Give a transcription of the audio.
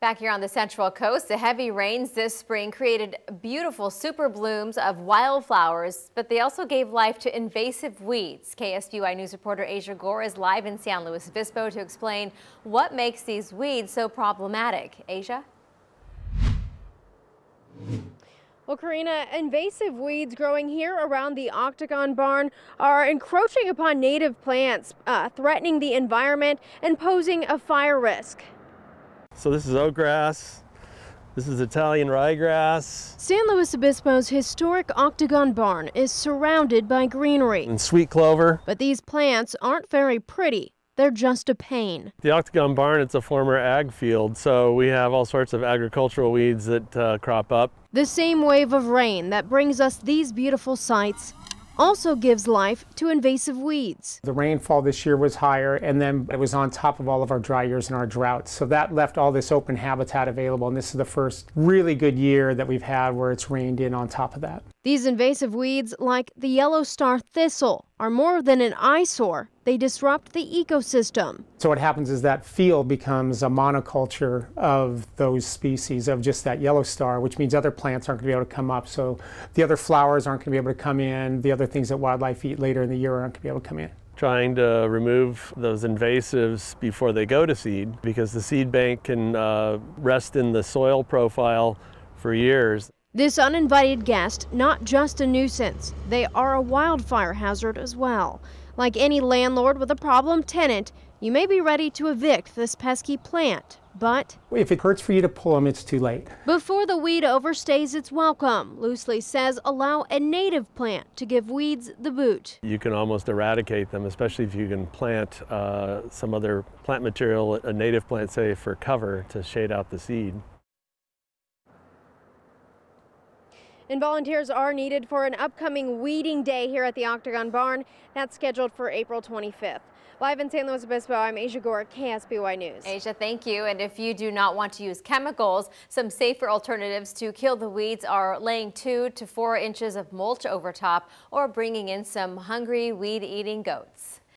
Back here on the Central Coast, the heavy rains this spring created beautiful super blooms of wildflowers, but they also gave life to invasive weeds. KSBY News reporter Asia Gore is live in San Luis Obispo to explain what makes these weeds so problematic. Asia? Well, Karina, invasive weeds growing here around the Octagon barn are encroaching upon native plants, threatening the environment and posing a fire risk. So this is oakgrass, this is Italian ryegrass. San Luis Obispo's historic Octagon barn is surrounded by greenery. And sweet clover. But these plants aren't very pretty. They're just a pain. The Octagon barn, it's a former ag field, so we have all sorts of agricultural weeds that crop up. The same wave of rain that brings us these beautiful sights also gives life to invasive weeds. The rainfall this year was higher, and then it was on top of all of our dry years and our droughts. So that left all this open habitat available, and this is the first really good year that we've had where it's rained in on top of that. These invasive weeds, like the yellow star thistle, are more than an eyesore. They disrupt the ecosystem. So what happens is that field becomes a monoculture of those species of just that yellow star, which means other plants aren't going to be able to come up. So the other flowers aren't going to be able to come in. The other things that wildlife eat later in the year aren't going to be able to come in. Trying to remove those invasives before they go to seed, because the seed bank can rest in the soil profile for years. This uninvited guest, not just a nuisance, they are a wildfire hazard as well. Like any landlord with a problem tenant, you may be ready to evict this pesky plant, but if it hurts for you to pull them, it's too late. Before the weed overstays its welcome, Loosely says allow a native plant to give weeds the boot. You can almost eradicate them, especially if you can plant some other plant material, a native plant, say, for cover to shade out the seed. And volunteers are needed for an upcoming weeding day here at the Octagon barn. That's scheduled for April 25th. Live in San Luis Obispo, I'm Asia Gore, KSBY News. Asia, thank you. And if you do not want to use chemicals, some safer alternatives to kill the weeds are laying 2 to 4 inches of mulch over top or bringing in some hungry weed-eating goats.